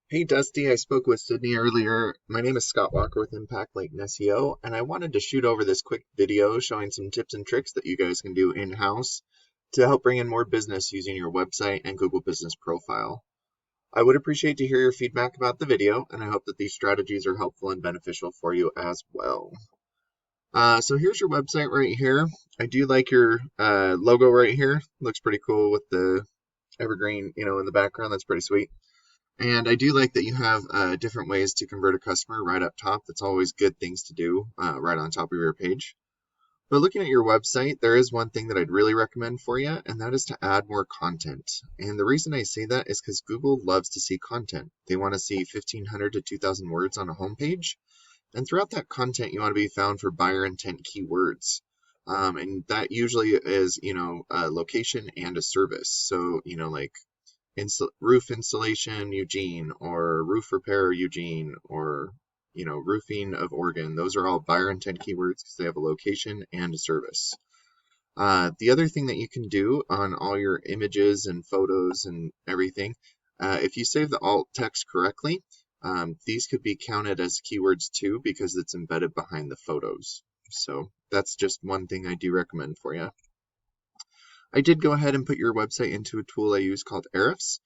Hey Dusty, I spoke with Sydney earlier. My name is Scott Walker with Impact Latent SEO, and I wanted to shoot over this quick video showing some tips and tricks that you guys can do in-house to help bring in more business using your website and Google Business Profile. I would appreciate to hear your feedback about the video, and I hope that these strategies are helpful and beneficial for you as well. So here's your website right here. I do like your logo right here. Looks pretty cool with the Evergreen, in the background. That's pretty sweet. And I do like that you have different ways to convert a customer right up top. That's always good things to do right on top of your page. But looking at your website, there is one thing that I'd really recommend for you, and that is to add more content. And the reason I say that is because Google loves to see content. They want to see 1,500 to 2,000 words on a homepage. And throughout that content, you want to be found for buyer intent keywords. And that usually is, a location and a service. So, like roof installation Eugene, or roof repair Eugene, or roofing of Oregon. Those are all buyer intent keywords because they have a location and a service. The other thing that you can do on all your images and photos and everything, if you save the alt text correctly, these could be counted as keywords too because it's embedded behind the photos. So that's just one thing I do recommend for you. I did go ahead and put your website into a tool I use called Ahrefs.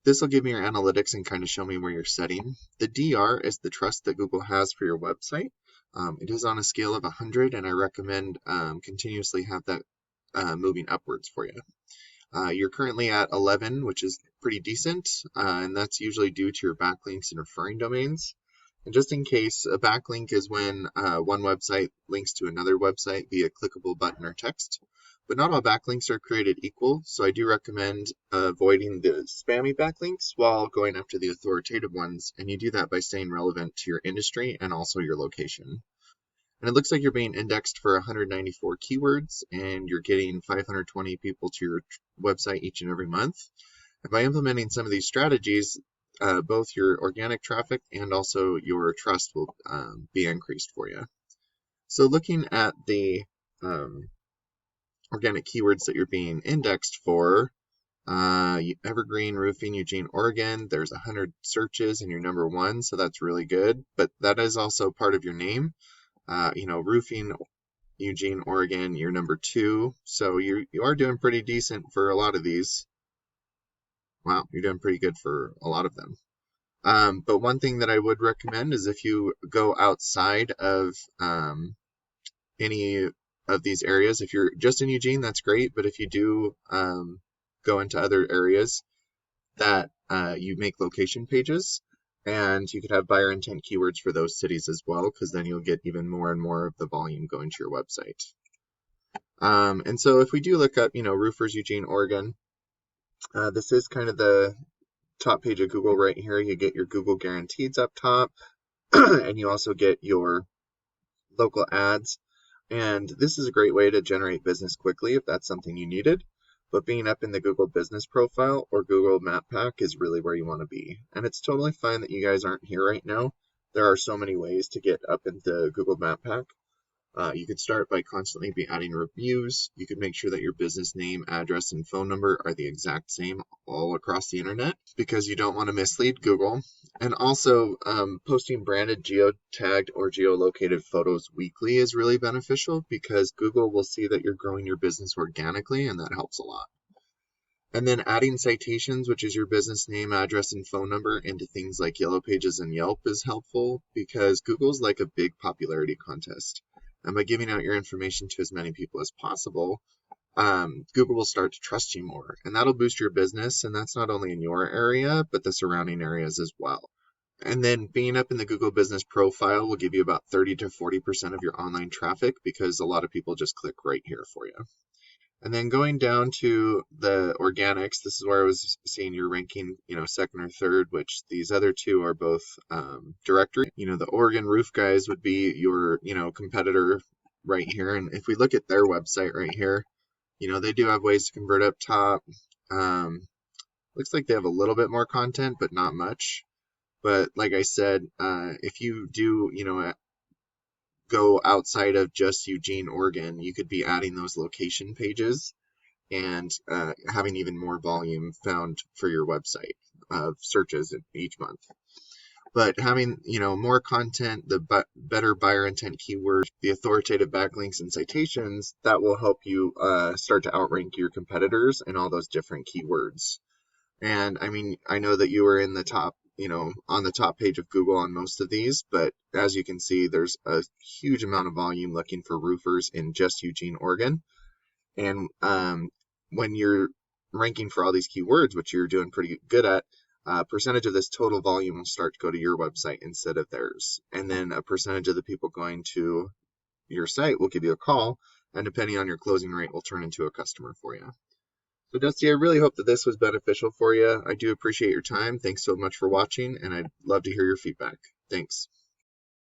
This will give me your analytics and kind of show me where you're setting. The DR is the trust that Google has for your website. It is on a scale of 100, and I recommend continuously have that moving upwards for you. You're currently at 11, which is pretty decent, and that's usually due to your backlinks and referring domains. And just in case, a backlink is when one website links to another website via clickable button or text. But not all backlinks are created equal, so I do recommend avoiding the spammy backlinks while going after the authoritative ones, and you do that by staying relevant to your industry and also your location. And it looks like you're being indexed for 194 keywords, and you're getting 520 people to your website each and every month. And by implementing some of these strategies, both your organic traffic and also your trust will be increased for you. So looking at the organic keywords that you're being indexed for, Evergreen, roofing, Eugene, Oregon, there's 100 searches and you're number 1, so that's really good. But that is also part of your name. Roofing, Eugene, Oregon, you're number 2. So you are doing pretty decent for a lot of these. Wow, you're doing pretty good for a lot of them. But one thing that I would recommend is if you go outside of any of these areas, if you're just in Eugene, that's great. But if you do go into other areas, that you make location pages, and you could have buyer intent keywords for those cities as well, because then you'll get even more and more of the volume going to your website. And so if we do look up, roofers, Eugene, Oregon, this is kind of the top page of Google right here. You get your Google guarantees up top, and you also get your local ads. And this is a great way to generate business quickly if that's something you needed. But being up in the Google Business Profile or Google Map Pack is really where you want to be. And it's totally fine that you guys aren't here right now. There are so many ways to get up into Google Map Pack. You could start by constantly be adding reviews. You could make sure that your business name, address, and phone number are the exact same all across the internet because you don't want to mislead Google. And also, posting branded geotagged or geolocated photos weekly is really beneficial because Google will see that you're growing your business organically, and that helps a lot. And then adding citations, which is your business name, address, and phone number, into things like Yellow Pages and Yelp is helpful because Google's like a big popularity contest. And by giving out your information to as many people as possible, Google will start to trust you more. And that'll boost your business. And that's not only in your area, but the surrounding areas as well. And then being up in the Google Business Profile will give you about 30 to 40% of your online traffic because a lot of people just click right here for you. And then going down to the organics, this is where I was seeing your ranking, second or third, which these other two are both directory. The Oregon Roof guys would be your, competitor right here. And if we look at their website right here, they do have ways to convert up top. Looks like they have a little bit more content, but not much. But like I said, if you do, go outside of just Eugene, Oregon, you could be adding those location pages and having even more volume found for your website of searches each month. But having, more content, the better buyer intent keywords, the authoritative backlinks and citations, that will help you start to outrank your competitors in all those different keywords. And I mean, I know that you are in the top, on the top page of Google on most of these, but as you can see, there's a huge amount of volume looking for roofers in just Eugene, Oregon. And when you're ranking for all these keywords, which you're doing pretty good at, a percentage of this total volume will start to go to your website instead of theirs. And then a percentage of the people going to your site will give you a call, and depending on your closing rate, will turn into a customer for you. So Dusty, I really hope that this was beneficial for you. I do appreciate your time. Thanks so much for watching, and I'd love to hear your feedback. Thanks.